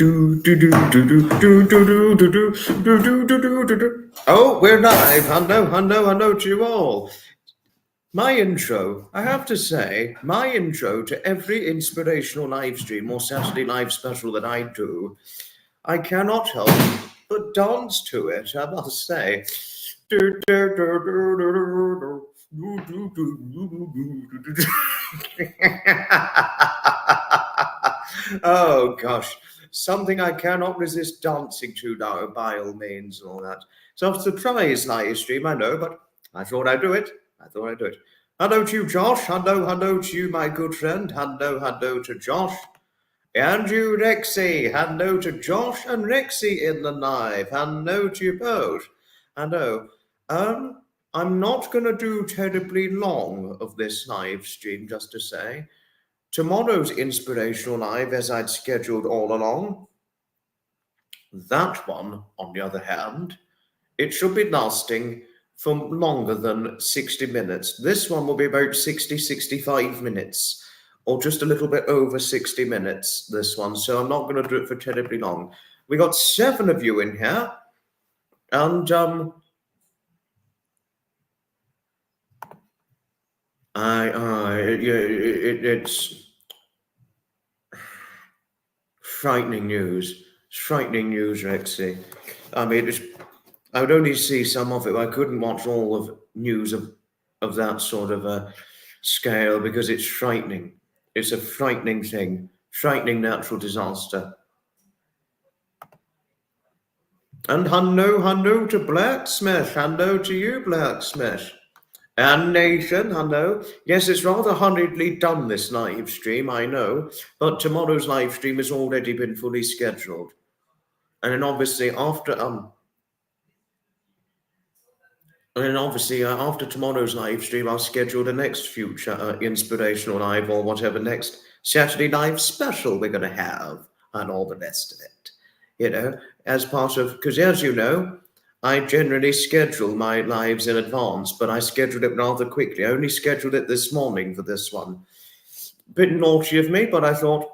Oh, we're live. Hello to you all. My intro, I have to say, my intro to every inspirational live stream or Saturday live special that I do, I cannot help but dance to it, I must say. Oh gosh, something I cannot resist dancing to now, by all means, and all that. So it's a surprise live stream, I know, but I thought I'd do it. Hello to you, Josh. Hello to you, my good friend. Hello to Josh. And you, Rexy. Hello to Josh and Rexy in the live. Hello to you both. Hello. I'm not going to do terribly long of this live stream, just to say. Tomorrow's inspirational live, as I'd scheduled all along, that one, on the other hand, it should be lasting for longer than 60 minutes. This one will be about 65 minutes, or just a little bit over 60 minutes, this one. So I'm not going to do it for terribly long. We got 7 of you in here, and it's frightening news. It's frightening news, Rexy. I mean, I would only see some of it. I couldn't watch all of news of that sort of a scale because it's frightening. It's a frightening thing. Frightening natural disaster. And hello to Blacksmith. Hello to you, Blacksmith. And Nathan, hello. Yes, it's rather hurriedly done, this live stream, I know, but tomorrow's live stream has already been fully scheduled. And then obviously after tomorrow's live stream, I'll schedule the next future inspirational live or whatever next Saturday live special we're going to have and all the rest of it, you know, as part of, because as you know, I generally schedule my lives in advance, but I scheduled it rather quickly. I only scheduled it this morning for this one. Bit naughty of me, but I thought,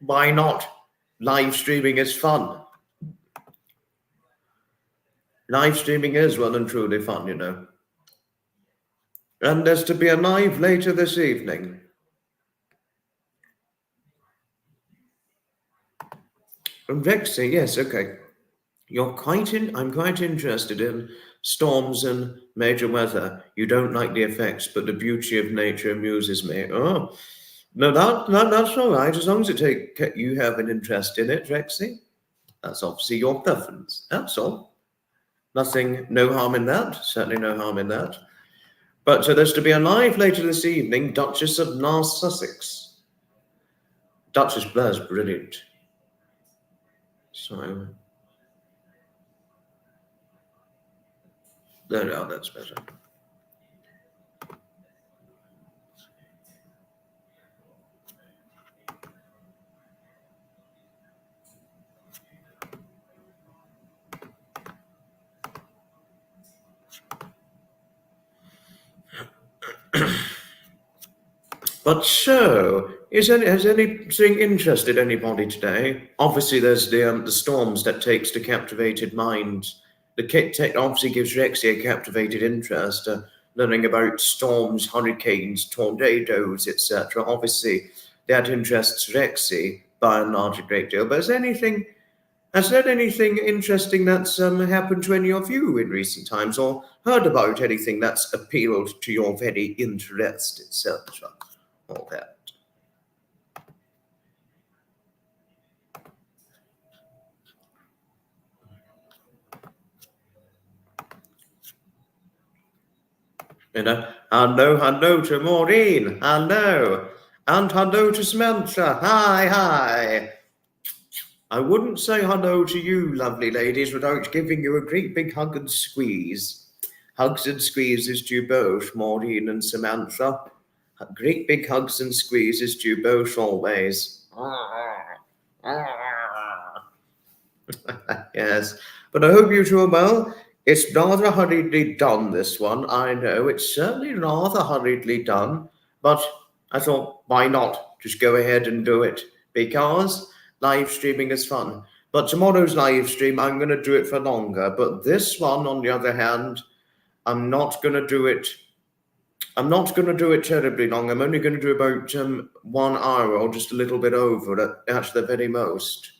why not? Live streaming is fun. Live streaming is well and truly fun, you know. And there's to be a live later this evening. Rexy, yes, okay. I'm quite interested in storms and major weather. You don't like the effects, but the beauty of nature amuses me. Oh, no, that's all right. As long as you have an interest in it, Rexy. That's obviously your preference. That's all. Nothing, no harm in that. Certainly no harm in that. But so there's to be a live later this evening, Duchess of North Sussex. Duchess Blair's brilliant. So there we are, that's better. But so, has anything interested anybody today? Obviously, there's the storms that takes the captivated mind. The tech obviously gives Rexy a captivated interest, learning about storms, hurricanes, tornadoes, etc. Obviously, that interests Rexy by and large a great deal. But has there anything interesting that's happened to any of you in recent times, or heard about anything that's appealed to your very interest, etc.? All that. Hello to Maureen. Hello. And hello to Samantha. Hi. I wouldn't say hello to you, lovely ladies, without giving you a great big hug and squeeze. Hugs and squeezes to you both, Maureen and Samantha. Great big hugs and squeezes to you both always. Yes, but I hope you two are well. It's rather hurriedly done, this one. I know it's certainly rather hurriedly done, but I thought, why not just go ahead and do it? Because live streaming is fun. But tomorrow's live stream, I'm going to do it for longer. But this one, on the other hand, I'm not going to do it. I'm not going to do it terribly long. I'm only going to do about 1 hour or just a little bit over at the very most.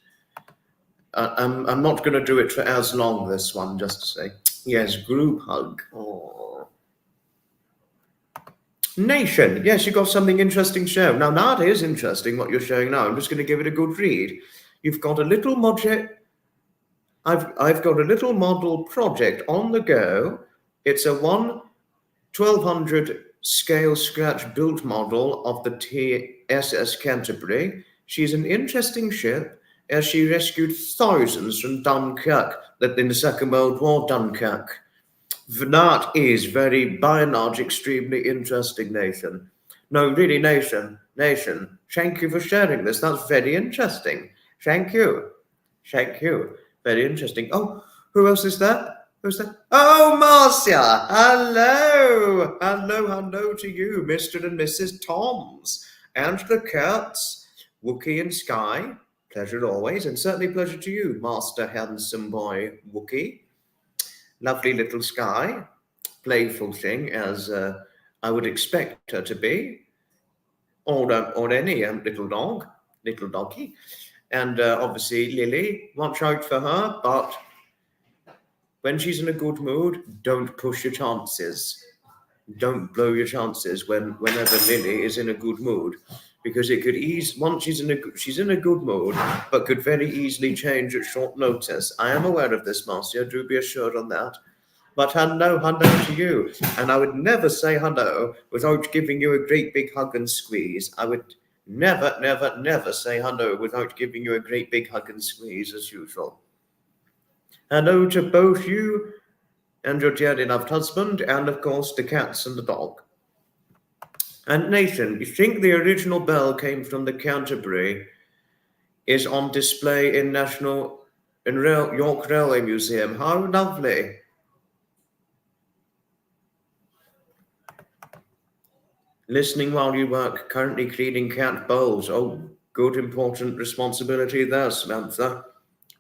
I'm not going to do it for as long, this one, just to say. Yes, group hug. Oh. Nation. Yes, you got something interesting to show. Now, that is interesting, what you're showing now. I'm just going to give it a good read. You've got a little project. I've got a little model project on the go. It's a 1200 scale scratch built model of the TSS Canterbury. She's an interesting ship as she rescued thousands from Dunkirk, in the Second World War, Dunkirk. That is very, by and large, extremely interesting, Nathan. No, really, Nathan, thank you for sharing this. That's very interesting. Thank you. Very interesting. Oh, who else is that? Who's that? Oh, Marcia. Hello to you, Mr. and Mrs. Toms, and the cats, Wookie and Sky. Pleasure always, and certainly pleasure to you, Master Handsome Boy Wookie. Lovely little Sky, playful thing, as I would expect her to be, or any little doggy. And obviously Lily, watch out for her, but when she's in a good mood, don't push your chances. Don't blow your chances whenever Lily is in a good mood, because it could once she's in a good mood, but could very easily change at short notice. I am aware of this, Marcia, do be assured on that. But hello to you. And I would never say hello without giving you a great big hug and squeeze. I would never say hello without giving you a great big hug and squeeze, as usual. Hello to both you and your dearly loved husband, and of course the cats and the dog. And Nathan, you think the original bell came from the Canterbury, is on display in York Railway Museum. How lovely. Listening while you work, currently cleaning cat bowls. Oh, good, important responsibility there, Samantha.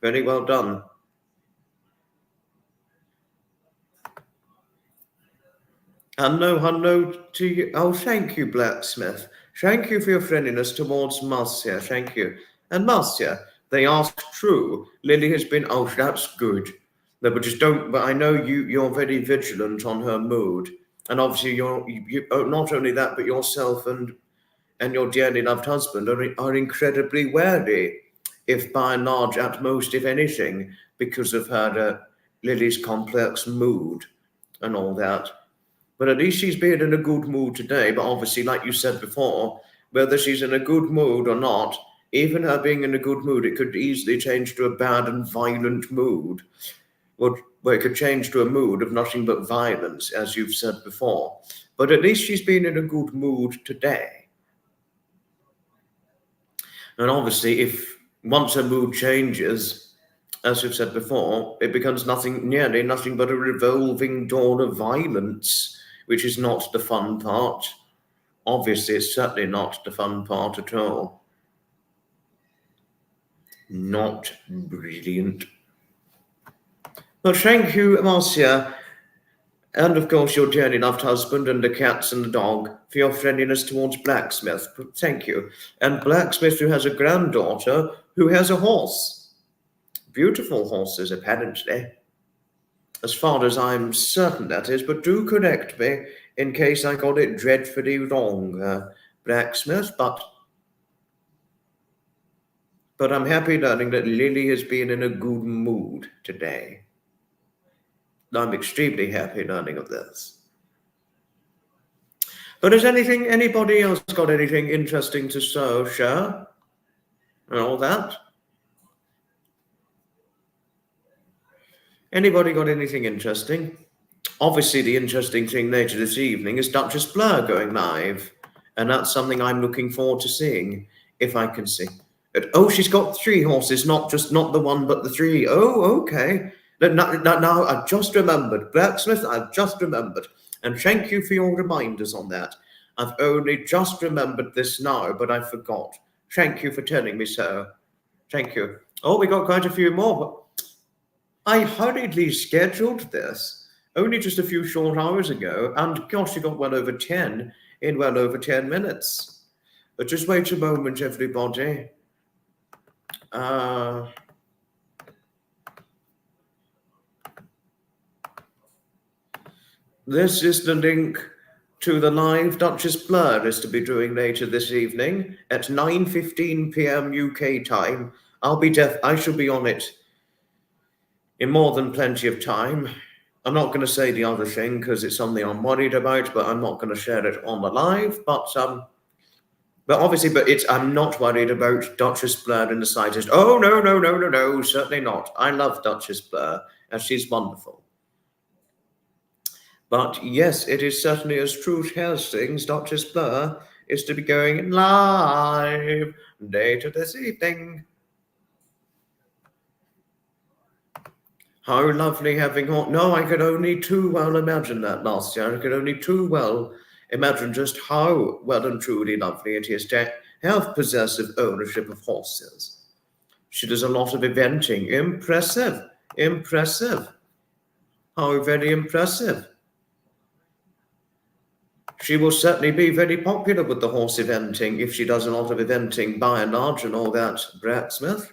Very well done. Hello to you. Oh, thank you, Blacksmith. Thank you for your friendliness towards Marcia. Thank you. And Marcia, they ask true. Lily has been, oh, that's good. No, but just don't, but I know you're very vigilant on her mood. And obviously you not only that, but yourself and your dearly loved husband are incredibly wary, if by and large, at most, if anything, because of her Lily's complex mood and all that. But at least she's been in a good mood today. But obviously, like you said before, whether she's in a good mood or not, even her being in a good mood, it could easily change to a bad and violent mood. Where it could change to a mood of nothing but violence, as you've said before. But at least she's been in a good mood today. And obviously, if once her mood changes, as you've said before, it becomes nearly nothing but a revolving door of violence, which is not the fun part. Obviously, it's certainly not the fun part at all. Not brilliant. Well, thank you, Marcia, and of course your dearly loved husband and the cats and the dog for your friendliness towards Blacksmith. Thank you. And Blacksmith, who has a granddaughter who has a horse. Beautiful horses, apparently. As far as I'm certain, that is, but do correct me in case I got it dreadfully wrong, Blacksmith, but I'm happy learning that Lily has been in a good mood today. I'm extremely happy learning of this. But has anybody else got anything interesting to share? And all that? Anybody got anything interesting? Obviously, the interesting thing later this evening is Duchess Blur going live. And that's something I'm looking forward to seeing, if I can see. Oh, she's got 3 horses, not the one, but the 3. Oh, okay. Now, I've just remembered. Blacksmith, I've just remembered. And thank you for your reminders on that. I've only just remembered this now, but I forgot. Thank you for telling me so. Thank you. Oh, we got quite a few more, but I hurriedly scheduled this only just a few short hours ago, and gosh, you got well over 10 in well over 10 minutes. But just wait a moment, everybody. This is the link to the live Duchess Blur is to be doing later this evening at 9:15 p.m. UK time. I shall be on it in more than plenty of time. I'm not going to say the other thing because it's something I'm worried about, but I'm not going to share it on the live. But obviously, I'm not worried about Duchess Blur in the slightest. Oh no, certainly not. I love Duchess Blur, and she's wonderful. But yes, it is certainly as true as things. Duchess Blur is to be going live later this evening. How lovely having all. No, I could only too well imagine that last year. I could only too well imagine just how well and truly lovely it is to have possessive ownership of horses. She does a lot of eventing. Impressive. How very impressive. She will certainly be very popular with the horse eventing if she does a lot of eventing by and large and all that, Blacksmith.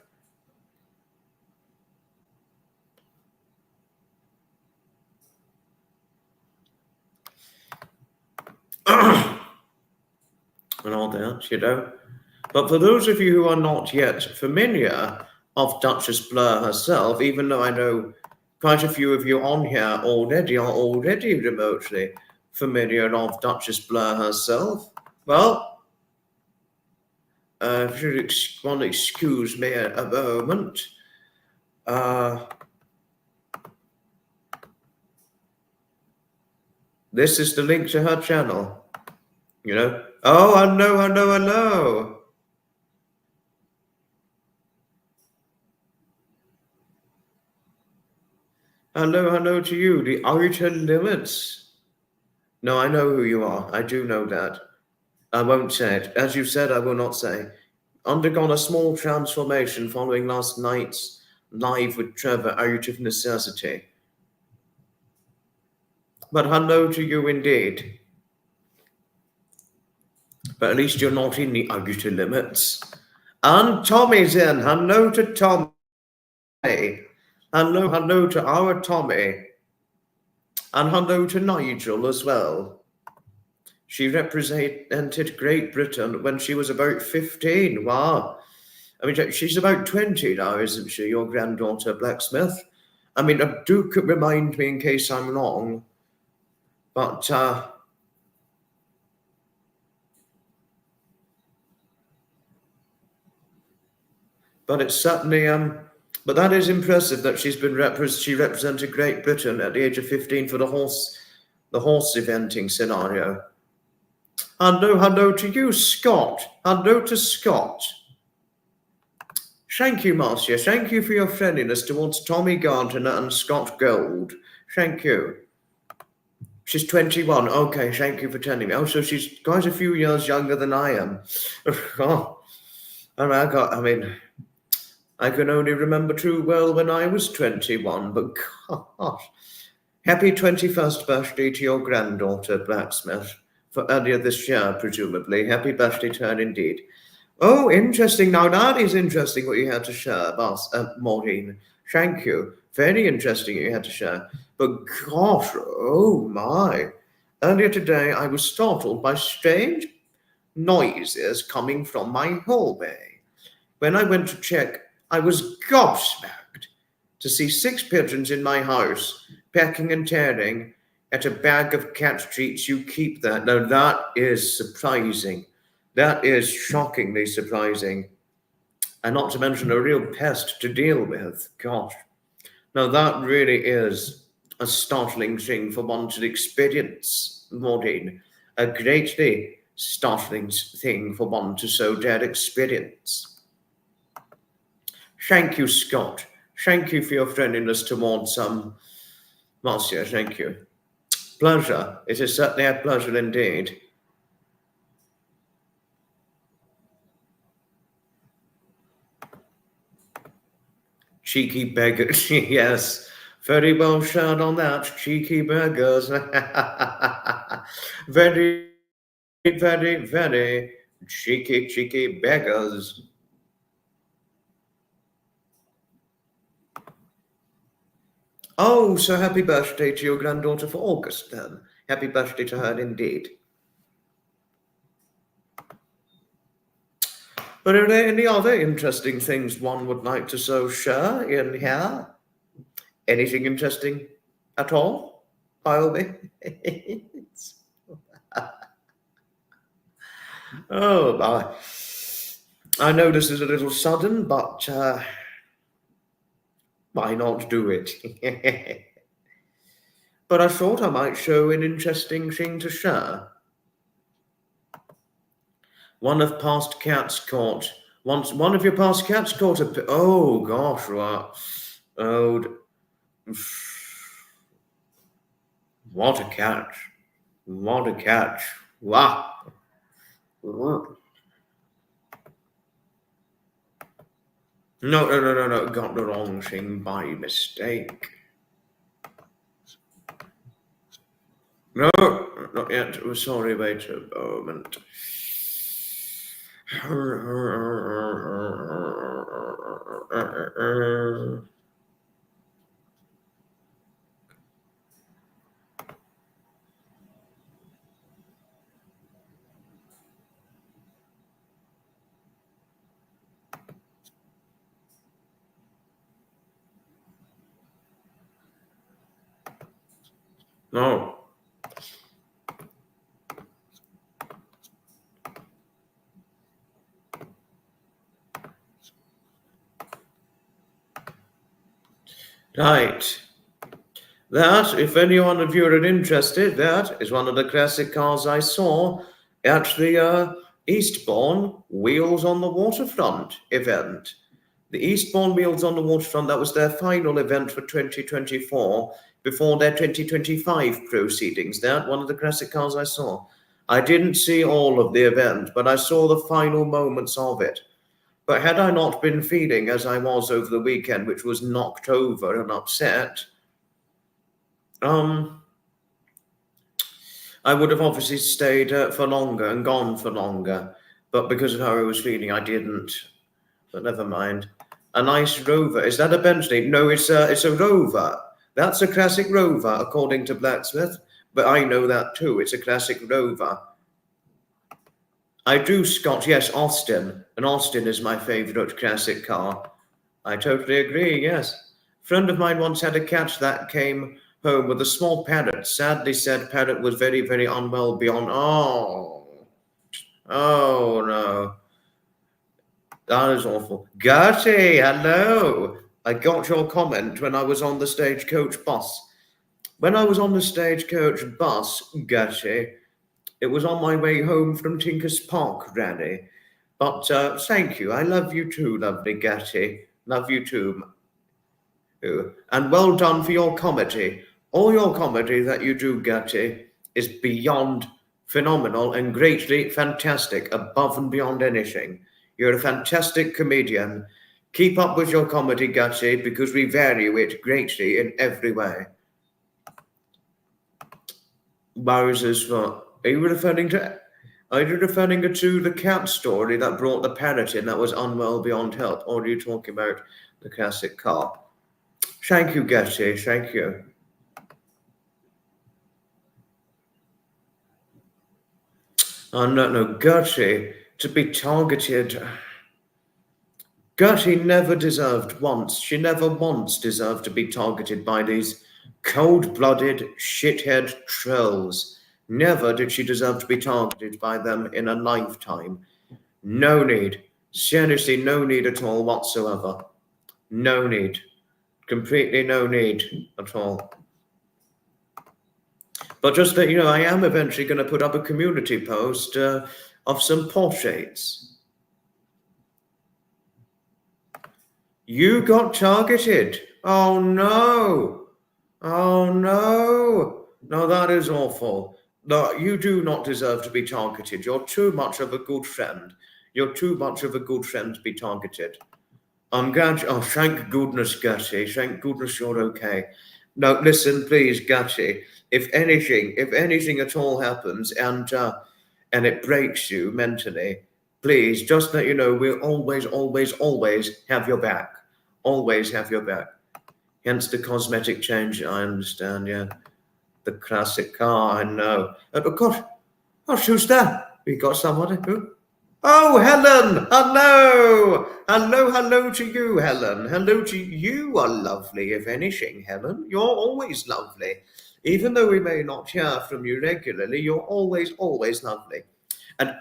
And all that, But for those of you who are not yet familiar of Duchess Blur herself, even though I know quite a few of you on here are already remotely familiar of Duchess Blur herself, well, if you want to excuse me a moment, this is the link to her channel. Oh, hello. Hello to you, the Outer Limits. No, I know who you are. I do know that. I won't say it. As you said, I will not say. Undergone a small transformation following last night's live with Trevor out of necessity. But hello to you indeed. But at least you're not in the Outer Limits. And Tommy's in. Hello to Tommy. Hello to our Tommy. And hello to Nigel as well. She represented Great Britain when she was about 15. Wow. I mean, she's about 20 now, isn't she, your granddaughter, Blacksmith? I mean, do remind me in case I'm wrong. But it's certainly but that is impressive that she represented Great Britain at the age of 15 for the horse eventing scenario. Hello to you, Scott. Hello to Scott. Thank you, Marcia. Thank you for your friendliness towards Tommy Gardiner and Scott Gold. Thank you. She's 21. Okay, thank you for telling me. Oh, so she's quite a few years younger than I am. Oh, I can only remember too well when I was 21, but gosh. Happy 21st birthday to your granddaughter, Blacksmith, for earlier this year, presumably. Happy birthday to her indeed. Oh, interesting. Now, that is interesting what you had to share, Maureen. Thank you. Very interesting what you had to share. But gosh, oh my. Earlier today, I was startled by strange noises coming from my hallway. When I went to check, I was gobsmacked to see 6 pigeons in my house, pecking and tearing at a bag of cat treats you keep there. Now, that is surprising. That is shockingly surprising. And not to mention a real pest to deal with. Gosh. Now, that really is a startling thing for one to experience, Maureen. A greatly startling thing for one to so dare experience. Thank you, Scott. Thank you for your friendliness towards Marcia. Thank you. Pleasure. It is certainly a pleasure indeed. Cheeky beggars. Yes, very well shared on that. Cheeky beggars. Very, very, very cheeky beggars. Oh, so happy birthday to your granddaughter for August, then. Happy birthday to her indeed. But are there any other interesting things one would like to share in here? Anything interesting at all, by all means? Oh, my. I know this is a little sudden, but why not do it? But I thought I might show an interesting thing to share. One of your past cats caught a. Oh gosh, what? Oh, what a catch! What a catch! Wow! No! Got the wrong thing by mistake. No, not yet. Sorry, wait a moment. No. Right. That, if any one of you are interested, that is one of the classic cars I saw at the Eastbourne Wheels on the Waterfront event. The Eastbourne Wheels on the Waterfront, that was their final event for 2024 before their 2025 proceedings. That, one of the classic cars I saw. I didn't see all of the event, but I saw the final moments of it. But had I not been feeling as I was over the weekend, which was knocked over and upset, I would have obviously stayed for longer and gone for longer. But because of how I was feeling, I didn't. But never mind. A nice Rover. Is that a Bentley? No, it's a Rover. That's a classic Rover, according to Blacksmith. But I know that too. It's a classic Rover. I do Scott. Yes, Austin. And Austin is my favourite classic car. I totally agree, yes. A friend of mine once had a cat that came home with a small parrot. Sadly said parrot was very, very unwell beyond. Oh no. That is awful. Gertie, hello. I got your comment when I was on the stagecoach bus. When I was on the stagecoach bus, Gertie, it was on my way home from Tinker's Park rally. But thank you. I love you too, lovely Gertie. Love you too. And well done for your comedy. All your comedy that you do, Gertie, is beyond phenomenal and greatly fantastic, above and beyond anything. You're a fantastic comedian. Keep up with your comedy, Gertie, because we value it greatly in every way. Wowzers, what? Are you referring to the cat story that brought the parrot in that was unwell beyond help? Or are you talking about the classic car? Thank you, Gertie. Thank you. Oh, no, Gertie, to be targeted. Gertie never she never once deserved to be targeted by these cold-blooded shithead trolls. Never did she deserve to be targeted by them in a lifetime. No need. Seriously, no need at all whatsoever. No need. Completely no need at all. But just that, I am eventually going to put up a community post of some portraits. You got targeted. Oh, no. Oh, no. No, that is awful. No, you do not deserve to be targeted. You're too much of a good friend. You're too much of a good friend to be targeted. I'm glad. Oh, thank goodness, Gutty. Thank goodness you're okay. No, listen, please, Gutty. If anything at all happens, and it breaks you mentally, please just let you know we'll always, always, always have your back. Always have your back. Hence the cosmetic change. I understand. Yeah, the classic car. I know. Of course. Oh, who's that? We got somebody. Who? Oh, Helen! Hello! Hello to you, Helen. Hello to you. You are lovely, if anything, Helen. You're always lovely. Even though we may not hear from you regularly, you're always, always lovely. And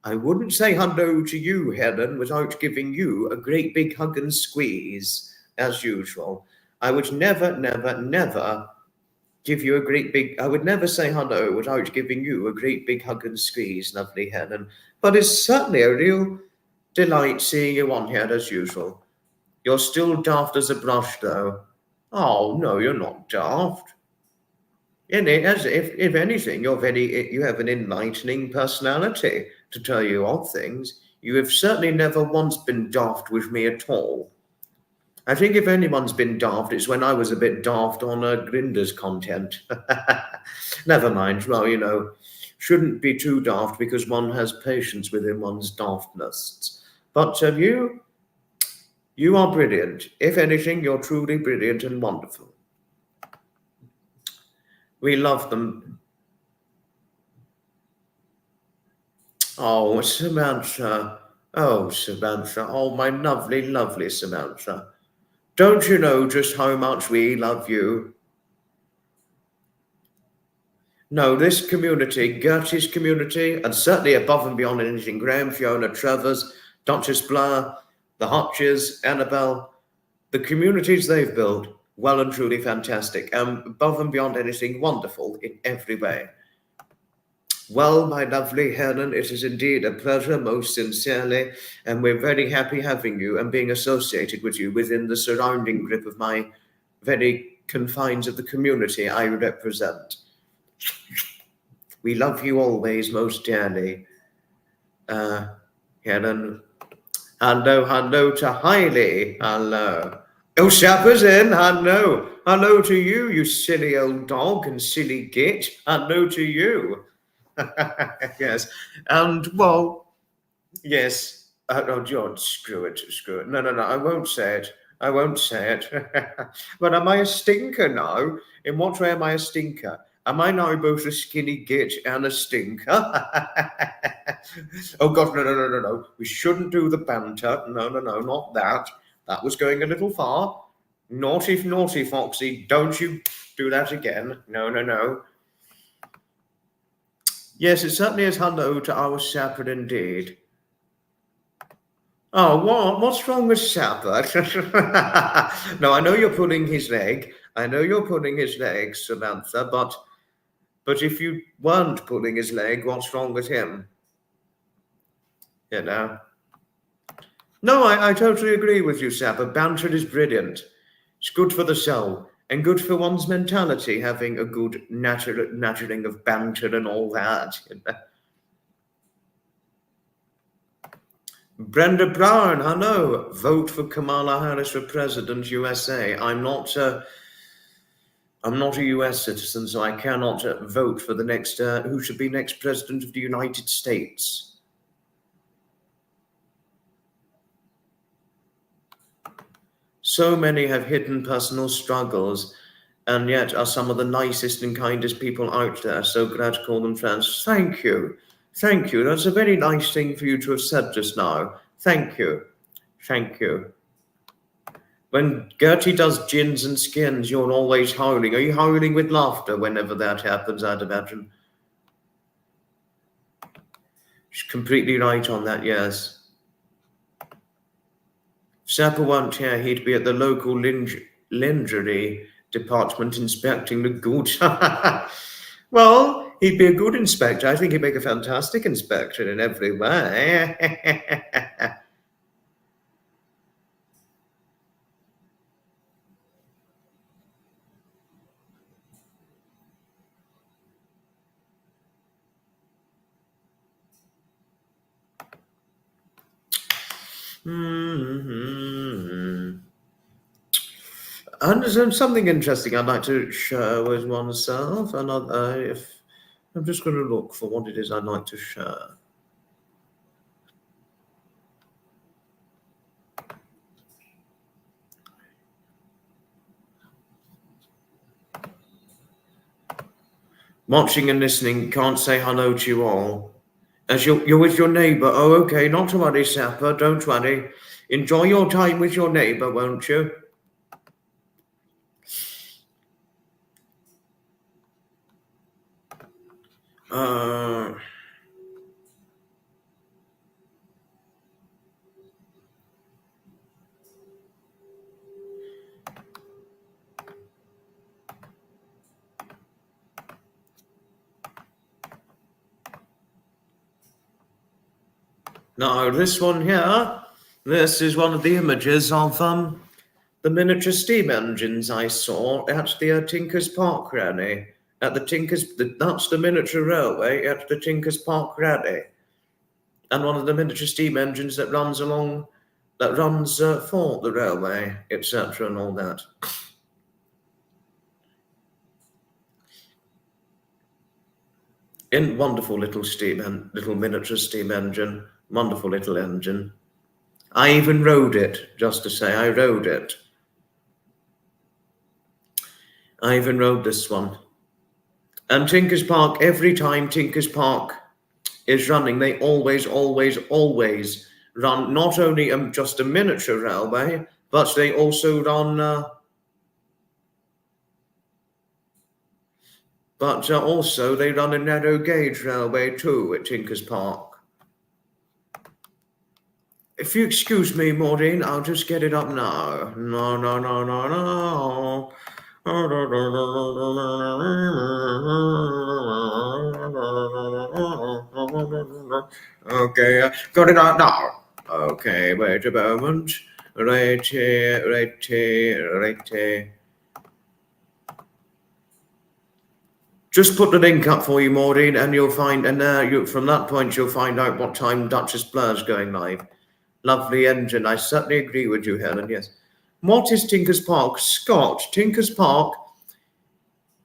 I wouldn't say hello to you, Helen, without giving you a great big hug and squeeze, as usual. I would never, never, never give you a great big, I would never say hello without giving you a great big hug and squeeze, lovely Helen. But it's certainly a real delight seeing you on here as usual. You're still daft as a brush, though. Oh, no, you're not daft. As if anything, you have an enlightening personality to tell you odd things. You have certainly never once been daft with me at all. I think if anyone's been daft, it's when I was a bit daft on Grinder's content. Never mind. Well, shouldn't be too daft because one has patience within one's daftness. But you are brilliant. If anything, you're truly brilliant and wonderful. We love them. Oh, Samantha. Oh, Samantha. Oh, my lovely, lovely Samantha. Don't you know just how much we love you? No, this community, Gertie's community, and certainly above and beyond anything, Graham, Fiona, Travers, Duchess Blair, the Hutches, Annabelle, the communities they've built, well and truly fantastic, above and beyond anything, wonderful in every way. Well, my lovely Helen, it is indeed a pleasure, most sincerely, and we're very happy having you and being associated with you within the surrounding grip of my very confines of the community I represent. We love you always most dearly. Helen. Hello to Hailey. Hello. Oh, Shapper's in. Hello. Hello to you, you silly old dog and silly git. Hello to you. Yes. And, well, yes. Oh, John, screw it. No, I won't say it. But am I a stinker now? In what way am I a stinker? Am I now both a skinny git and a stinker? Oh, God, no. We shouldn't do the banter. No, not that. That was going a little far. Naughty, Foxy. Don't you do that again. No. Yes, it certainly is hello to our Sapper indeed. Oh, what? What's wrong with Sapper? No, I know you're pulling his leg. Samantha, but if you weren't pulling his leg, what's wrong with him? No, I totally agree with you, Sapper. Banter is brilliant. It's good for the soul and good for one's mentality, having a good nurturing of banter and all that. Brenda Brown, hello. Vote for Kamala Harris for President, USA. I'm not a US citizen, so I cannot vote for the next, who should be next President of the United States. So many have hidden personal struggles and yet are some of the nicest and kindest people out there. So glad to call them friends. Thank you. That's a very nice thing for you to have said just now. Thank you. When Gertie does gins and skins, you're always howling. Are you howling with laughter whenever that happens, I'd imagine? She's completely right on that, yes. Sapper weren't here, he'd be at the local lingerie department inspecting the goods. Well, he'd be a good inspector. I think he'd make a fantastic inspector in every way. And there's something interesting I'd like to share with oneself. If I'm just going to look for what it is I'd like to share. Watching and listening, can't say hello to you all. As you're with your neighbour. Oh, okay, not to worry, Sapper, don't worry. Enjoy your time with your neighbour, won't you? Now, this one here, this is one of the images of the miniature steam engines I saw at the Tinkers Park rally. At the that's the miniature railway at the Tinkers Park rally. And one of the miniature steam engines that runs for the railway, etc., and all that. In wonderful little miniature steam engine, wonderful little engine. I even rode it, just to say, I rode it. I even rode this one. And Tinkers Park, every time Tinkers Park is running, they always run not only just a miniature railway, but they also run also they run a narrow gauge railway too at Tinkers Park. If you excuse me, Maureen, I'll just get it up now. No. Okay, got it out now. Okay, wait a moment. Right here. Just put the link up for you, Maureen, and you'll find, from that point, you'll find out what time Duchess Blur's going live. Lovely engine. I certainly agree with you, Helen, yes. What is Tinkers Park? Scott, Tinkers Park,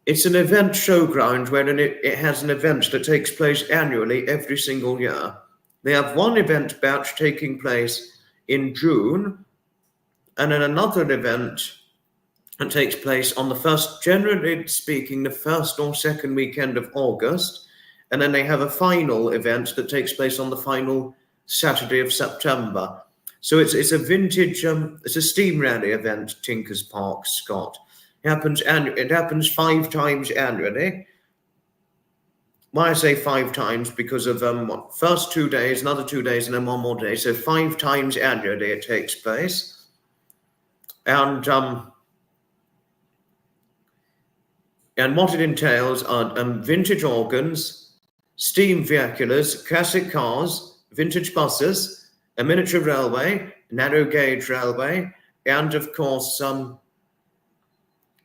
it's an event showground wherein it has an event that takes place annually every single year. They have one event batch taking place in June, and then another event that takes place on generally speaking, the first or second weekend of August, and then they have a final event that takes place on the final Saturday of September. So it's a vintage, it's a steam rally event, Tinkers Park, Scott. It happens 5 times annually. Why I say 5 times? Because of first 2 days, another 2 days, and then 1 more day. So 5 times annually it takes place. And what it entails are vintage organs, steam vehiculars, classic cars, vintage buses, a miniature railway, narrow gauge railway, and of course, and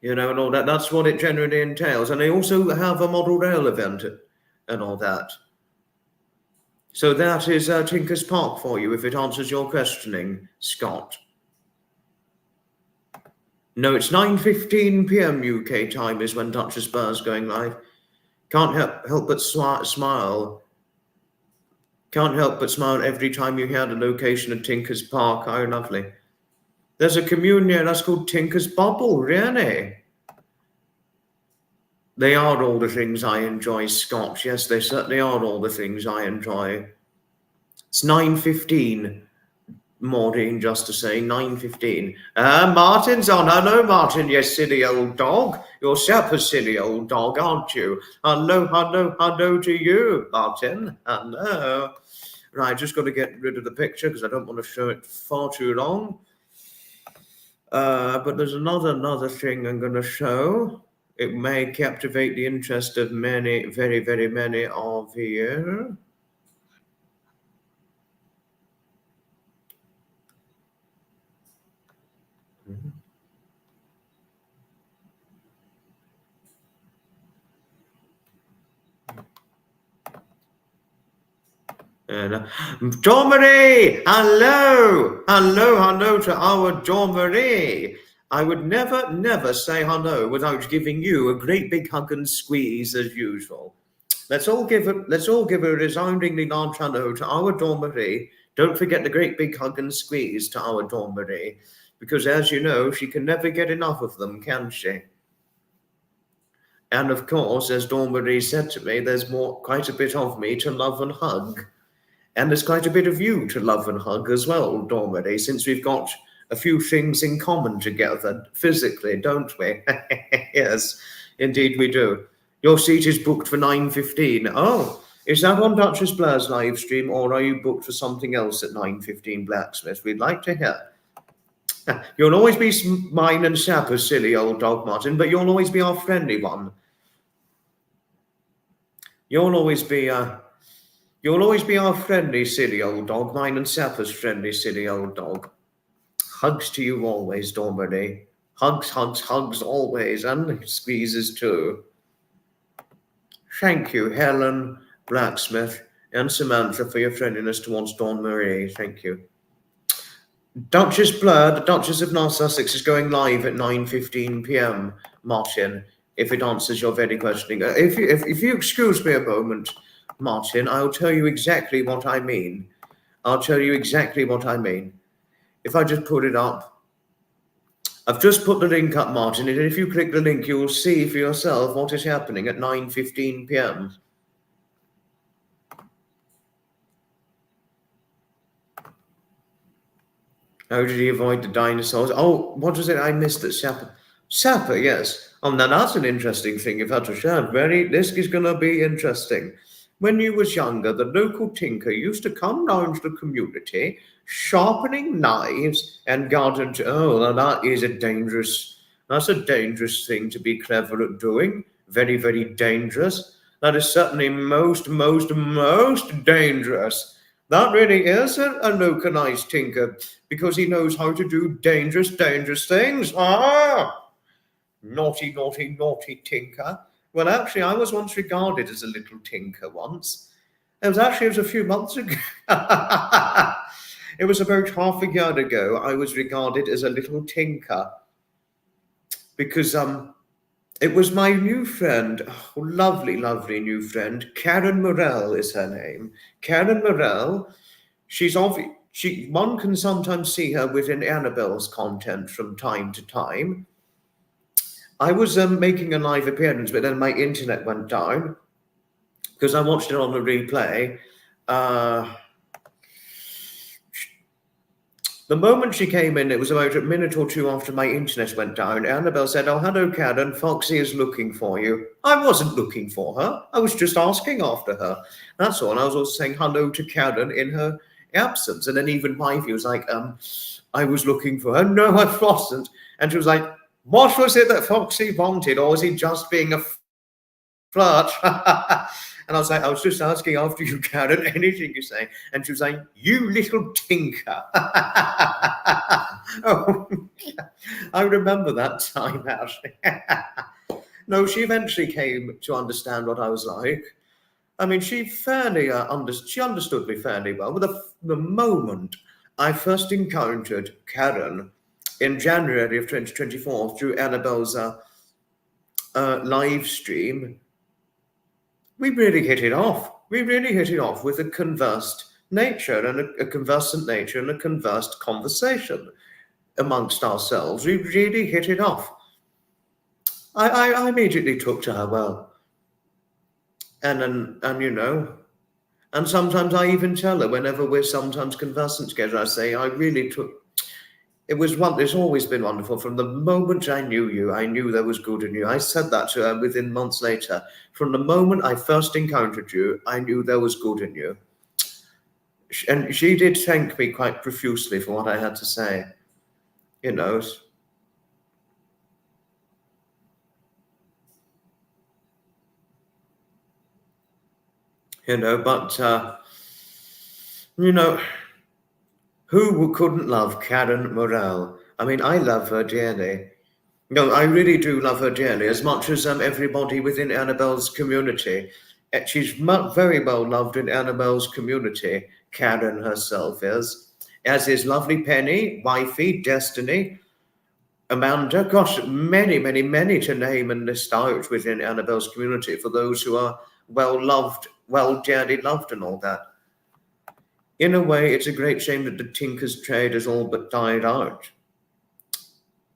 all that. That's what it generally entails. And they also have a model rail event and all that. So that is Tinkers Park for you, if it answers your questioning, Scott. No, it's 9:15 p.m. UK time is when Duchess Blur's going live. Can't help but smile. Can't help but smile every time you hear the location of Tinkers Park. Oh, lovely. There's a commune here that's called Tinkers Bubble, really. They are all the things I enjoy, Scott. Yes, they certainly are all the things I enjoy. It's 9:15. Maureen, just to say, 9:15. Martin's on. Hello, Martin, you silly old dog. You're such a silly old dog, aren't you? Hello to you, Martin. Hello. Right, just got to get rid of the picture because I don't want to show it far too long. But there's another thing I'm going to show. It may captivate the interest of many, very, very many of you. Dawn Marie, hello to our Dawn Marie. I would never say hello without giving you a great big hug and squeeze as usual. Let's all give a resoundingly large hello to our Dawn Marie. Don't forget the great big hug and squeeze to our Dawn Marie, because as you know, she can never get enough of them, can she? And of course, as Dawn Marie said to me, there's quite a bit of me to love and hug. And there's quite a bit of you to love and hug as well, Dawn Marie, since we've got a few things in common together physically, don't we? Yes, indeed we do. Your seat is booked for 9:15. Oh, is that on Duchess Blair's live stream, or are you booked for something else at 9:15 Blacksmith? We'd like to hear. You'll always be mine and Sapper's silly old dog, Martin, but you'll always be our friendly one. You'll always be our friendly silly old dog, mine and Sapper's friendly silly old dog. Hugs to you always, Dawn Marie. Hugs, hugs, hugs always, and squeezes too. Thank you, Helen, Blacksmith, and Samantha for your friendliness towards Dawn Marie. Thank you. Duchess Blair, the Duchess of North Sussex, is going live at 9:15 p.m. Martin, if it answers your very questioning. If you excuse me a moment, Martin, I'll tell you exactly what I mean. If I just put it up. I've just put the link up, Martin, and if you click the link, you will see for yourself what is happening at 9:15 p.m. How did he avoid the dinosaurs? Oh, what was it I missed at Sapper? Sapper, yes. Oh, now that's an interesting thing you've had to share. This is going to be interesting. When you was younger, the local tinker used to come down to the community, sharpening knives and garden. Oh, that's a dangerous thing to be clever at doing. Very, very dangerous. That is certainly most dangerous. That really is a localized tinker, because he knows how to do dangerous things. Ah! Naughty tinker. Well, actually, I was once regarded as a little tinker once. It was a few months ago. It was about half a year ago. I was regarded as a little tinker because it was my new friend, lovely new friend, Karen Morell is her name. Karen Morell, one can sometimes see her within Annabelle's content from time to time. I was making a live appearance, but then my internet went down because I watched it on the replay. The moment she came in, it was about a minute or two after my internet went down. Annabelle said, "Oh, hello, Karen. Foxy is looking for you." I wasn't looking for her. I was just asking after her. That's all. And I was also saying hello to Karen in her absence. And then even my view was like, I was looking for her. No, I wasn't. And she was like, what was it that Foxy wanted? Or was he just being a flirt? And I was like, I was just asking after you, Karen, anything you say. And she was like, you little tinker. Oh, I remember that time, actually. No, she eventually came to understand what I was like. I mean, she understood me fairly well. But the moment I first encountered Karen in January of 2024 through Annabelle's live stream, we really hit it off. We really hit it off with a conversed nature and a conversant nature and a conversed conversation amongst ourselves. We really hit it off. I immediately took to her well. And you know, and sometimes I even tell her whenever we're sometimes conversing together, I say, I really took, it's always been wonderful. From the moment I knew you, I knew there was good in you. I said that to her within months later. From the moment I first encountered you, I knew there was good in you. And she did thank me quite profusely for what I had to say. You know. You know, but, you know, who couldn't love Karen Morell? I mean, I love her dearly. No, I really do love her dearly, as much as everybody within Annabelle's community. She's very well loved in Annabelle's community, Karen herself is, as is lovely Penny, Wifey, Destiny, Amanda, gosh, many to name and list out within Annabelle's community for those who are well loved, well dearly loved and all that. In a way, it's a great shame that the tinker's trade has all but died out.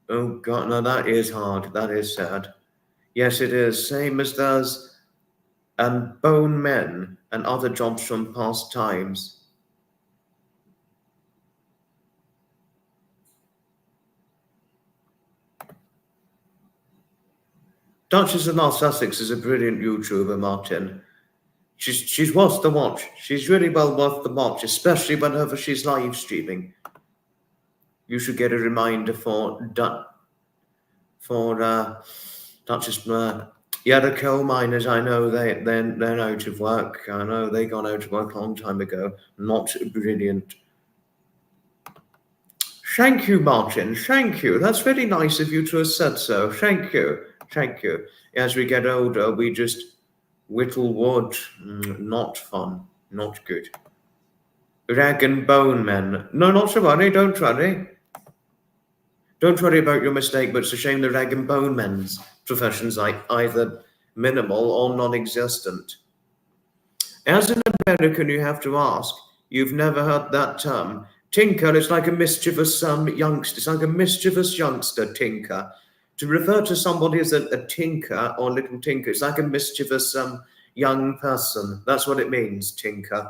Oh God, no, that is hard. That is sad. Yes, it is. Same as there's bone men and other jobs from past times. Duchess of North Sussex is a brilliant YouTuber, Martin. She's worth the watch. She's really well worth the watch, especially whenever she's live streaming. You should get a reminder for Duchess. Yeah, the coal miners. I know they're out of work. I know they got out of work a long time ago. Not brilliant. Thank you, Martin. Thank you. That's very nice of you to have said so. Thank you. Thank you. As we get older, we just whittle wood. Not fun. Not good. Rag and bone men. No, not to worry. Don't worry. Don't worry about your mistake, but it's a shame the rag and bone men's professions are either minimal or non-existent. As an American, you have to ask, you've never heard that term. Tinker is like a mischievous youngster. It's like a mischievous youngster, tinker. To refer to somebody as a tinker or little tinker, it's like a mischievous young person. That's what it means, tinker.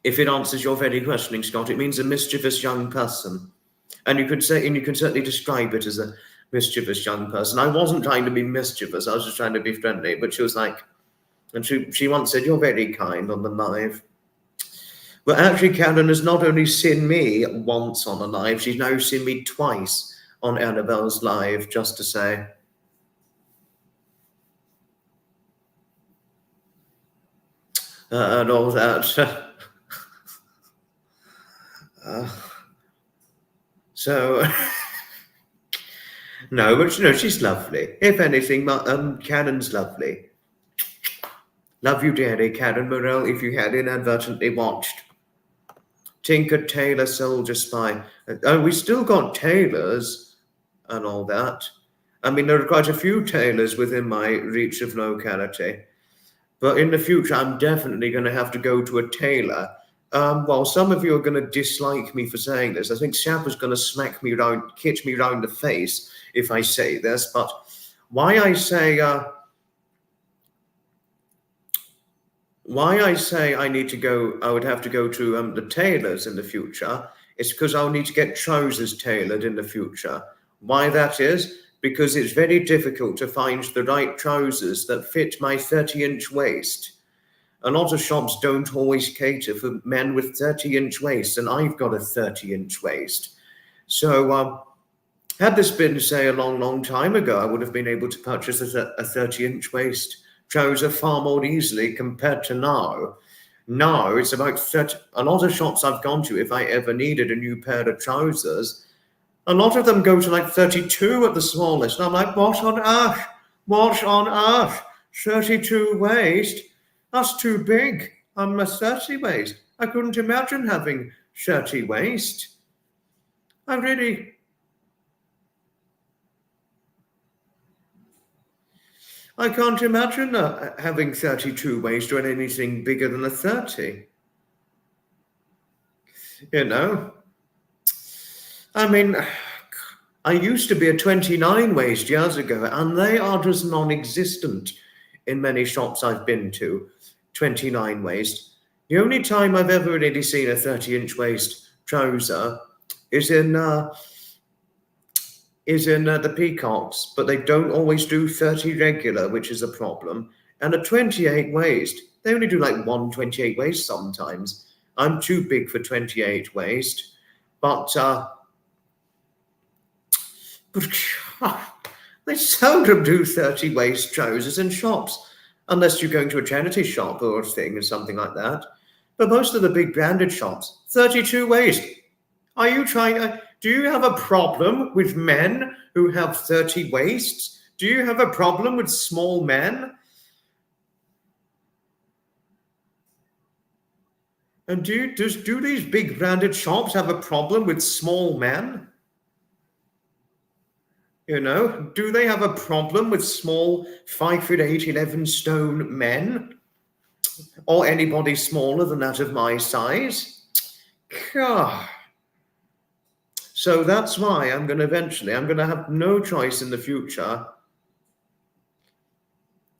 If it answers your very questioning, Scott, it means a mischievous young person. And you could certainly describe it as a mischievous young person. I wasn't trying to be mischievous. I was just trying to be friendly. But she was like, and she once said, "You're very kind" on the live. But actually, Karen has not only seen me once on a live, she's now seen me twice on Annabelle's live, just to say. And all that. So, no, but she's lovely. If anything, Karen's lovely. Love you dearly, Karen Morell, if you had inadvertently watched. Tinker, Tailor, Soldier, Spy. We still got tailors and all that. I mean, there are quite a few tailors within my reach of locality. But in the future, I'm definitely going to have to go to a tailor. Well, some of you are going to dislike me for saying this. I think Shapper's going to kitch me round the face if I say this. But why I say I need to go, I would have to go to the tailors in the future, is because I'll need to get trousers tailored in the future. Why that is? Because it's very difficult to find the right trousers that fit my 30-inch waist. A lot of shops don't always cater for men with 30-inch waists, and I've got a 30-inch waist. So had this been, say, a long time ago, I would have been able to purchase a 30-inch waist trouser far more easily compared to now. Now it's about 30. A lot of shops I've gone to, if I ever needed a new pair of trousers, a lot of them go to like 32 at the smallest. And I'm like, what on earth? What on earth? 32 waist? That's too big. I'm a 30 waist. I couldn't imagine having 30 waist. I can't imagine having 32 waist or anything bigger than a 30. I mean, I used to be a 29 waist years ago, and they are just non-existent in many shops I've been to. 29 waist. The only time I've ever really seen a 30-inch waist trouser is in the Peacocks, but they don't always do 30 regular, which is a problem. And a 28 waist, they only do like 128 waist sometimes. I'm too big for 28 waist, but they seldom do 30 waist trousers in shops, unless you're going to a charity shop or a thing or something like that. But most of the big branded shops, 32 waist. Are you trying? Do you have a problem with men who have 30 waists? Do you have a problem with small men? And do these big branded shops have a problem with small men? You know, do they have a problem with small 5'8", 11 stone men? Or anybody smaller than that of my size? God. So that's why I'm going to have no choice in the future,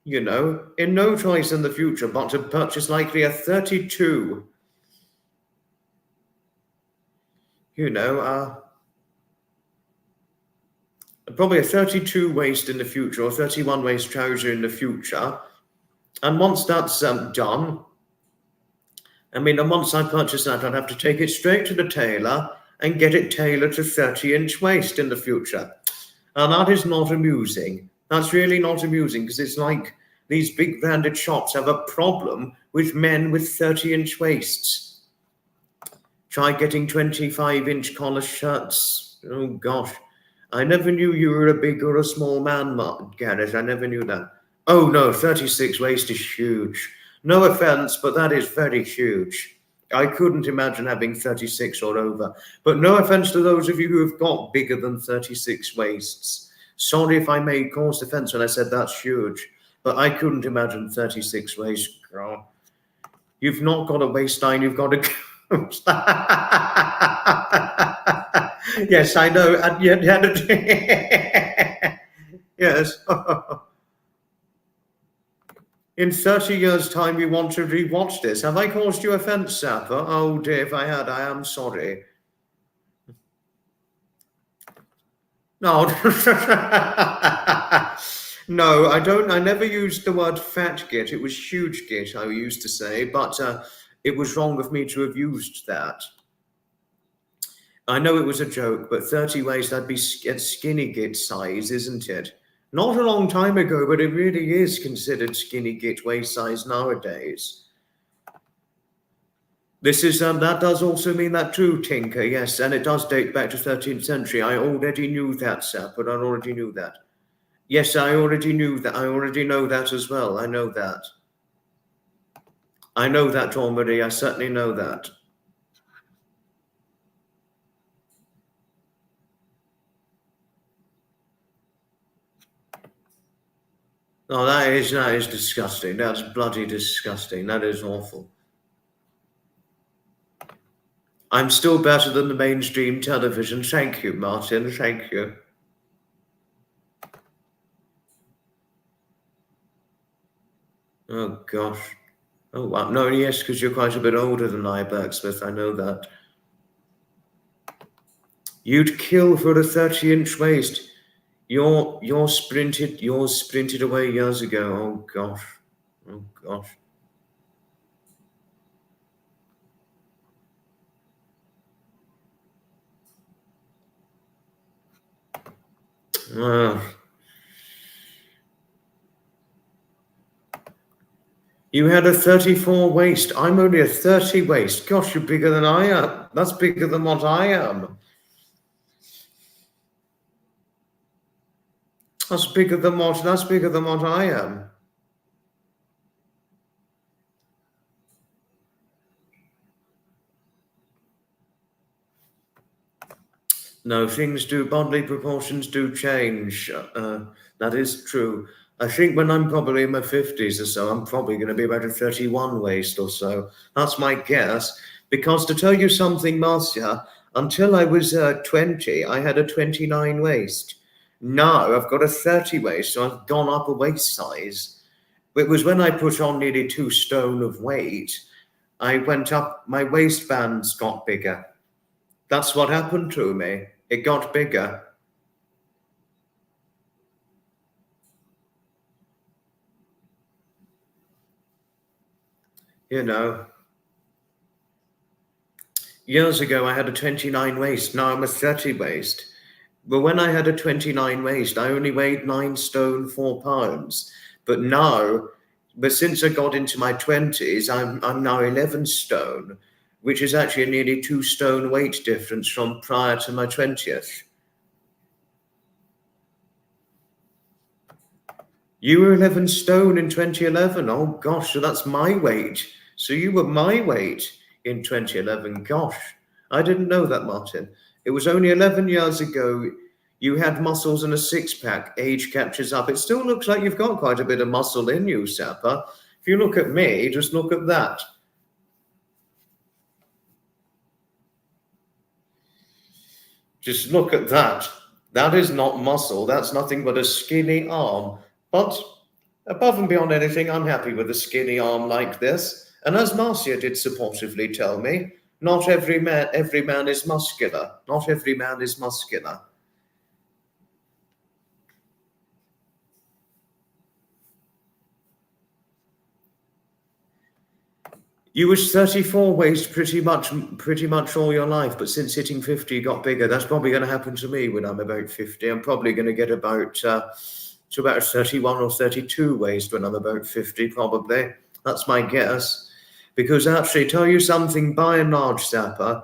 you know, in no choice in the future but to purchase likely a 32, you know, probably a 32 waist in the future or 31 waist trouser in the future. And once that's done, and once I purchase that, I'd have to take it straight to the tailor and get it tailored to 30-inch waist in the future. And that is not amusing. That's really not amusing, because it's like these big branded shops have a problem with men with 30-inch waists. Try getting 25-inch collar shirts. Oh, gosh. I never knew you were a big or a small man, Gareth. I never knew that. Oh, no, 36 waist is huge. No offense, but that is very huge. I couldn't imagine having 36 or over. But no offense to those of you who have got bigger than 36 waists. Sorry if I may cause offense when I said that's huge. But I couldn't imagine 36 waist. Girl. You've not got a waistline, you've got a... Yes, I know. And yet, yes. In 30 years' time, you want to rewatch this. Have I caused you offence, Sapper? Oh dear, if I had, I am sorry. No. No, I don't. I never used the word fat git. It was huge git, I used to say, but it was wrong of me to have used that. I know it was a joke, but 30 waist, that'd be at skinny git size, isn't it? Not a long time ago, but it really is considered skinny git waist size nowadays. This is that does also mean that too, Tinker, yes, and it does date back to 13th century. I already knew that, sir, but I already knew that. Yes, I already knew that. I already know that as well. I know that. I know that already. I certainly know that. Oh, that is disgusting. That's bloody disgusting. That is awful. I'm still better than the mainstream television. Thank you, Martin. Thank you. Oh, gosh. Oh, wow. No, yes, because you're quite a bit older than I, Bergsmith. I know that. You'd kill for a 30-inch waist. Yours sprinted away years ago. Oh, gosh. Oh, gosh. You had a 34 waist. I'm only a 30 waist. Gosh, you're bigger than I am. That's bigger than what I am. That's bigger than what I am. No, bodily proportions do change. That is true. I think when I'm probably in my 50s or so, I'm probably going to be about a 31 waist or so. That's my guess. Because to tell you something, Marcia, until I was 20, I had a 29 waist. Now I've got a 30 waist, so I've gone up a waist size. It was when I put on nearly 2 stone of weight, I went up, my waistbands got bigger. That's what happened to me. It got bigger. You know, years ago I had a 29 waist. Now I'm a 30 waist. But when I had a 29 waist, I only weighed 9 stone, 4 pounds. But since I got into my 20s, I'm now 11 stone, which is actually a nearly 2 stone weight difference from prior to my 20th. You were 11 stone in 2011. Oh, gosh, so that's my weight. So you were my weight in 2011. Gosh, I didn't know that, Martin. It was only 11 years ago You had muscles and a six-pack. Age catches up. It still looks like you've got quite a bit of muscle in you, Sapper. If you look at me, just look at that. Just look at that. That is not muscle. That's nothing but a skinny arm. But above and beyond anything, I'm happy with a skinny arm like this. And as Marcia did supportively tell me, not every man is muscular. Not every man is muscular. You was 34 waist pretty much all your life, but since hitting 50, you got bigger. That's probably going to happen to me when I'm about 50. I'm probably going to get about to about 31 or 32 waist when I'm about 50, probably. That's my guess. Because actually, tell you something, by and large, Sapper,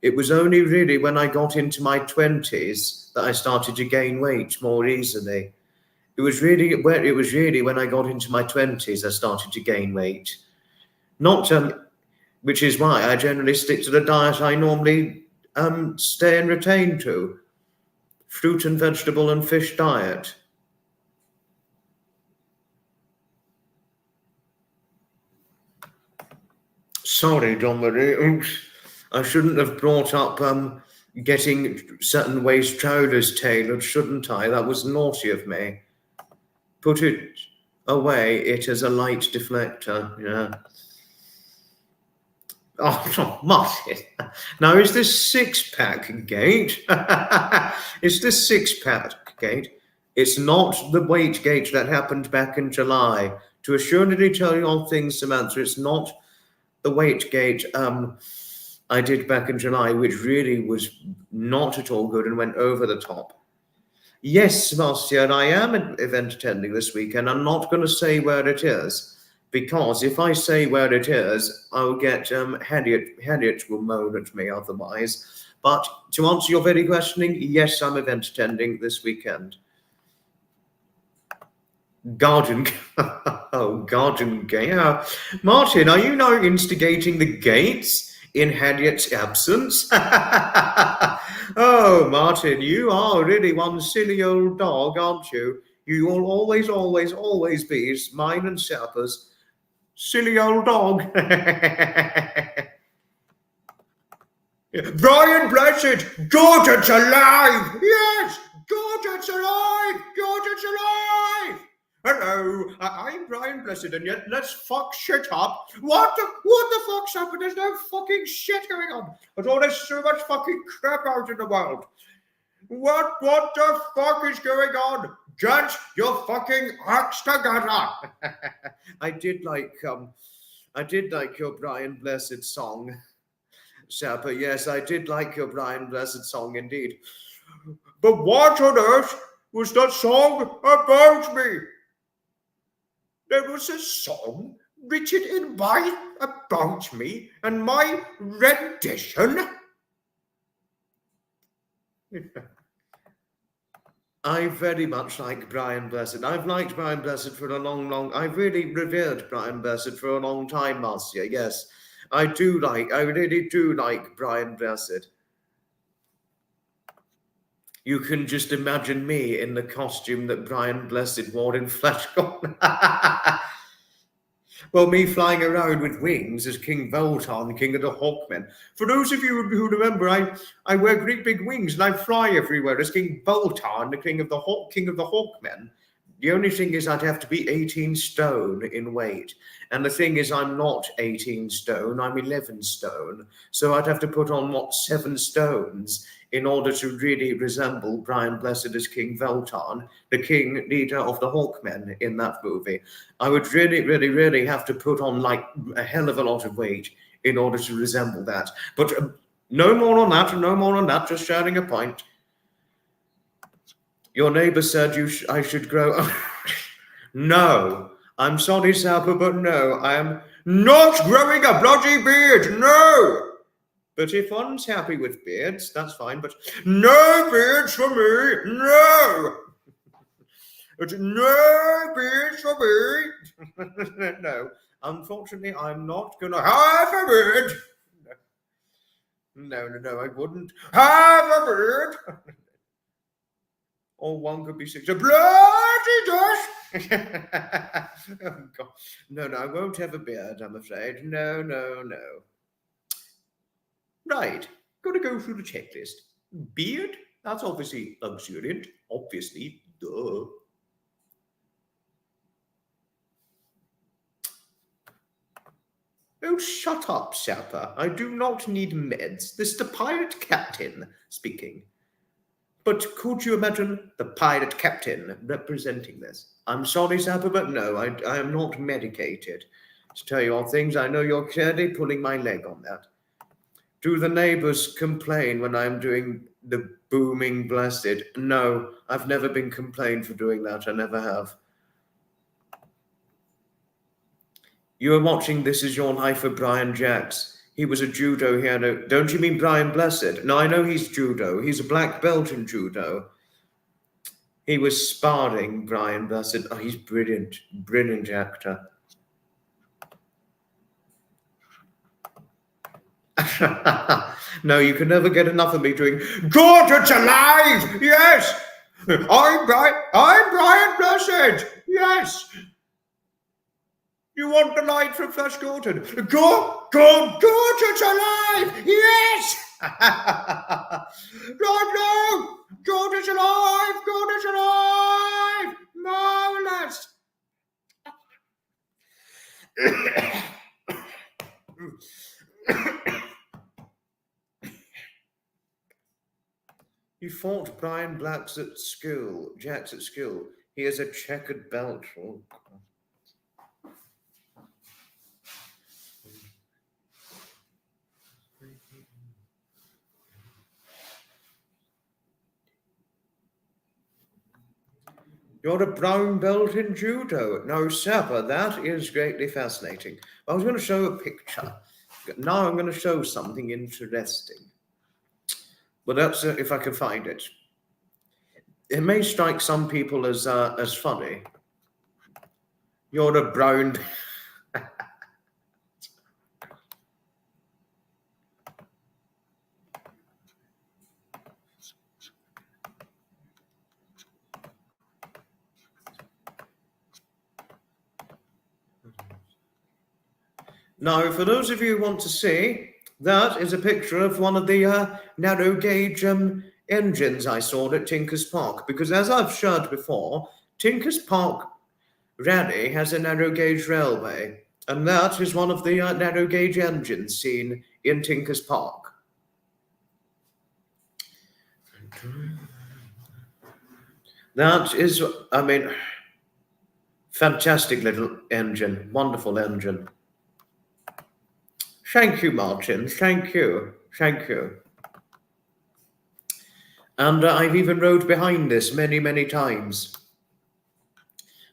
it was only really when I got into my 20s that I started to gain weight more easily. It was really when I got into my 20s I started to gain weight. Not, which is why I generally stick to the diet I normally stay and retain to. Fruit and vegetable and fish diet. Sorry, Don Marie. Oops. I shouldn't have brought up getting certain waist trousers tailored, shouldn't I? That was naughty of me. Put it away, it is a light deflector, yeah. Oh, Martin. Now, is this six-pack gate? Is this six-pack gate? It's not the weight gate that happened back in July. To assuredly tell you all things, Samantha, it's not the weight gate I did back in July, which really was not at all good and went over the top. Yes, Marcia, I am event attending this weekend. I'm not going to say where it is. Because if I say where it is, I'll get Harriet will moan at me otherwise. But to answer your very questioning, yes, I'm event attending this weekend. Garden gate. Yeah. Martin, are you now instigating the gates in Harriet's absence? Oh, Martin, you are really one silly old dog, aren't you? You will always be mine and Sapper's silly old dog. Brian Blessed, George, alive! Yes, George, alive! George, alive! Hello, I'm Brian Blessed, and yet let's fuck shit up. What the fuck's up? There's no fucking shit going on. But oh, there's so much fucking crap out in the world. What the fuck is going on? Judge your fucking acts together. I did like your Brian Blessed song, Sapper. Yes, I did like your Brian Blessed song indeed. But what on earth was that song about me? There was a song written in about me and my rendition. I very much like Brian Blessed. I've liked Brian Blessed for a long... I've really revered Brian Blessed for a long time, Marcia. Yes, I really do like Brian Blessed. You can just imagine me in the costume that Brian Blessed wore in Flashcon. Well, me flying around with wings as King Voltan, King of the Hawkmen. For those of you who remember, I wear great big wings and I fly everywhere as King Voltan, the King of the Hawkmen. The only thing is I'd have to be 18 stone in weight. And the thing is I'm not 18 stone, I'm 11 stone. So I'd have to put on, 7 stones in order to really resemble Brian Blessed as King Voltan, the king leader of the Hawkmen in that movie. I would really have to put on like a hell of a lot of weight in order to resemble that. But no more on that, just sharing a point. Your neighbor said I should grow. No, I'm sorry, Sapper, but no, I am not growing a bloody beard, no! But if one's happy with beards, that's fine, but no beards for me, no! But no beards for me. No, unfortunately, I'm not going to have a beard. No, I wouldn't have a beard. or one could be 6. Bloody Josh! Oh, God. No, I won't have a beard, I'm afraid. No. Right, got to go through the checklist. Beard? That's obviously luxuriant. Obviously, duh. Oh, shut up, Sapper. I do not need meds. This is the pirate captain speaking. But could you imagine the pirate captain representing this? I'm sorry, Sapper, but no, I am not medicated. To tell you all things, I know you're clearly pulling my leg on that. Do the neighbors complain when I'm doing the booming blessed? No, I've never been complained for doing that. I never have. You are watching This Is Your Life with Brian Jacks. He was a judo hero. Don't you mean Brian Blessed? No, I know he's judo. He's a black belt in judo. He was sparring Brian Blessed. Oh, he's brilliant actor. No, you can never get enough of me doing, God, it's alive! Yes! I'm Brian Blessed! Yes! You want the light from Flash Gordon? God, it's alive! Yes! God, no! God is alive! God is alive! Marvelous! You fought Brian Jacks at school. He has a checkered belt. Oh. You're a brown belt in judo. Now, Sapper, that is greatly fascinating. I was going to show a picture. Now I'm going to show something interesting. But that's if I can find it. It may strike some people as funny. You're a brown... Now, for those of you who want to see, that is a picture of one of the narrow gauge engines I saw at Tinker's Park. Because as I've shared before, Tinker's Park Rally has a narrow gauge railway, and that is one of the narrow gauge engines seen in Tinker's Park. That is, I mean, fantastic little engine, wonderful engine. Thank you, Martin. Thank you. And I've even rode behind this many times.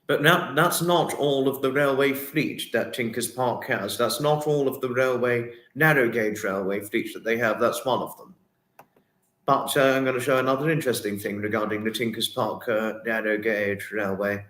But now that's not all of the railway fleet that Tinker's Park has. That's not all of the narrow gauge railway fleet that they have. That's one of them. But I'm going to show another interesting thing regarding the Tinker's Park narrow gauge railway.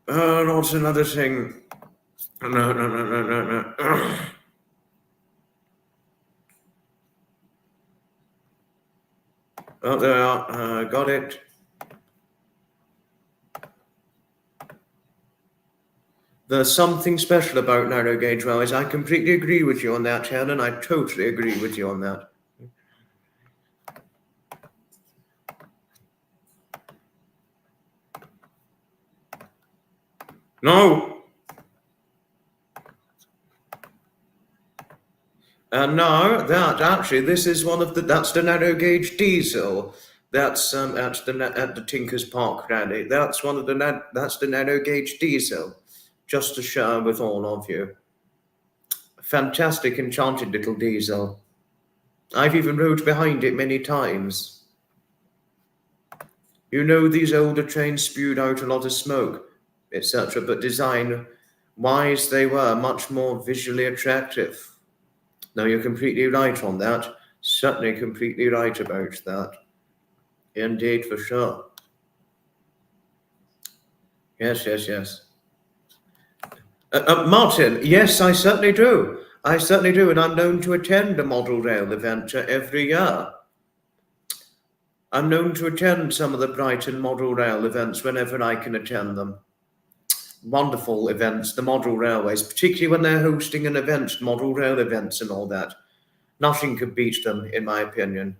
What's another thing? No. Oh, there we are. Got it. There's something special about narrow gauge railways. I completely agree with you on that, Helen. I totally agree with you on that. No. And now this is that's the narrow gauge diesel. That's at the Tinker's Park Rally. That's that's the narrow gauge diesel. Just to share with all of you. Fantastic, enchanted little diesel. I've even rode behind it many times. You know, these older trains spewed out a lot of smoke. etc. But design-wise, they were much more visually attractive. No, you're completely right on that. Certainly completely right about that. Indeed, for sure. Yes, yes, yes. Martin, yes, I certainly do. I certainly do, and I'm known to attend a model rail event every year. I'm known to attend some of the Brighton model rail events whenever I can attend them. Wonderful events, the model railways, particularly when they're hosting an event, model rail events and all that. Nothing could beat them, in my opinion.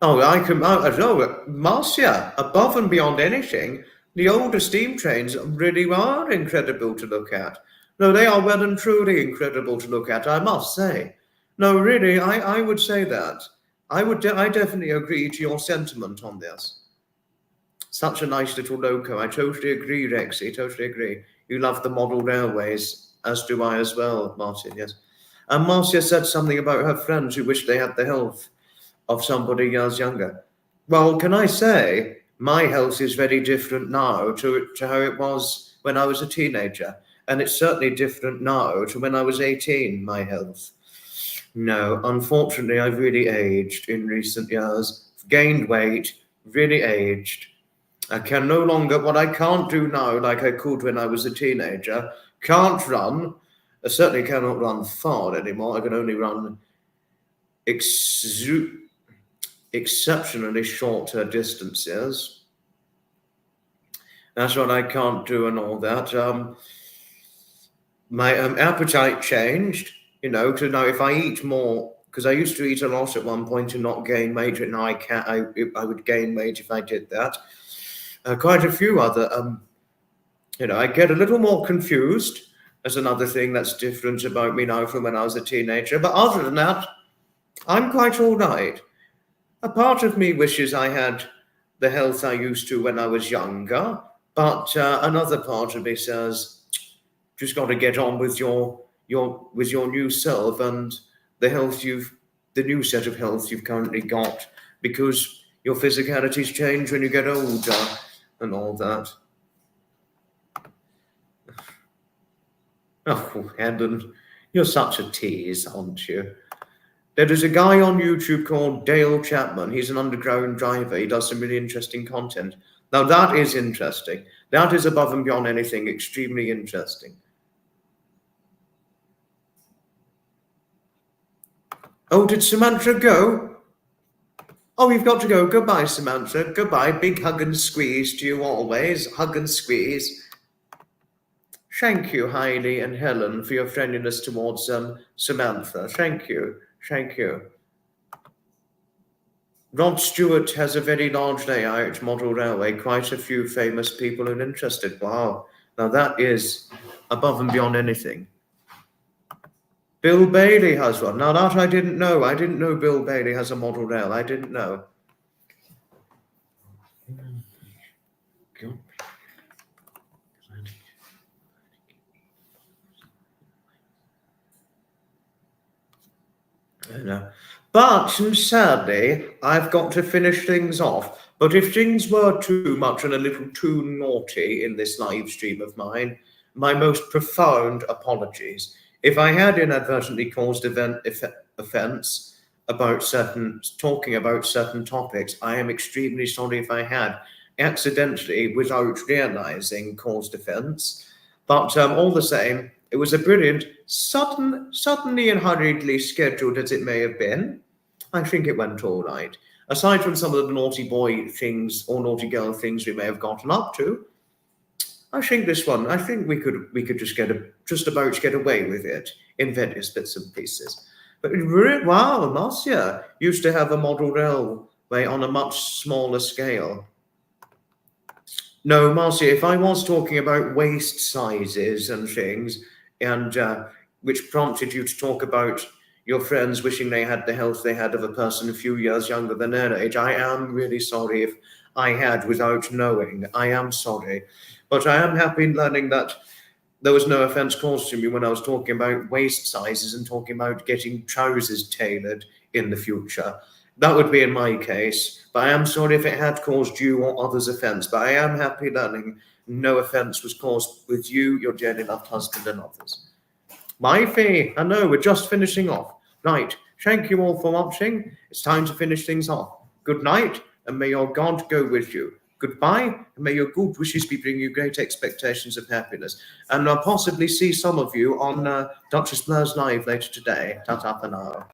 Oh, Marcia, above and beyond anything, the older steam trains really are incredible to look at. No, they are well and truly incredible to look at, I must say. No, really, I would say that. I definitely agree to your sentiment on this. Such a nice little loco. I totally agree, Rexy, totally agree. You love the model railways, as do I as well, Martin, yes. And Marcia said something about her friends who wish they had the health of somebody years younger. Well, can I say, my health is very different now to how it was when I was a teenager. And it's certainly different now to when I was 18, my health. No, unfortunately, I've really aged in recent years, gained weight, really aged. I can no longer, what I can't do now, like I could when I was a teenager, can't run. I certainly cannot run far anymore. I can only run exceptionally shorter distances. That's what I can't do and all that. My appetite changed, to now if I eat more, because I used to eat a lot at one point and not gain weight, and now I can't. I would gain weight if I did that. Quite a few other, I get a little more confused. As another thing that's different about me now from when I was a teenager. But other than that, I'm quite all right. A part of me wishes I had the health I used to when I was younger, but another part of me says, just got to get on with your new self and the new set of health you've currently got, because your physicalities change when you get older and all that. Oh, Helen, you're such a tease, aren't you? There is a guy on YouTube called Dale Chapman. He's an underground driver. He does some really interesting content. Now, that is interesting. That is above and beyond anything extremely interesting. Oh, did Samantha go? Oh, you've got to go. Goodbye, Samantha. Goodbye. Big hug and squeeze to you always. Hug and squeeze. Thank you, Heidi and Helen, for your friendliness towards Samantha. Thank you. Thank you. Rod Stewart has a very large layout model railway. Quite a few famous people are interested. Wow. Now that is above and beyond anything. Bill Bailey has one. Now that I didn't know. I didn't know Bill Bailey has a model rail. I didn't know. I know. But sadly, I've got to finish things off. But if things were too much and a little too naughty in this live stream of mine, my most profound apologies. If I had inadvertently caused offense about talking about certain topics, I am extremely sorry if I had accidentally, without realizing, caused offense. But all the same, it was a brilliant, suddenly and hurriedly scheduled as it may have been. I think it went all right. Aside from some of the naughty boy things or naughty girl things we may have gotten up to, I think we could just about get away with it in various bits and pieces. But wow, Marcia used to have a model railway on a much smaller scale. No, Marcia, if I was talking about waist sizes and things, and which prompted you to talk about your friends wishing they had the health they had of a person a few years younger than their age, I am really sorry if I had without knowing. I am sorry. But I am happy learning that there was no offense caused to me when I was talking about waist sizes and talking about getting trousers tailored in the future. That would be in my case, but I am sorry if it had caused you or others offence, but I am happy learning no offence was caused with you, your dearly loved husband, and others. My fee, I know, we're just finishing off. Right, thank you all for watching. It's time to finish things off. Good night, and may your God go with you. Goodbye, and may your good wishes be bringing you great expectations of happiness. And I'll possibly see some of you on Duchess Blur's Live later today. Ta-ta for now.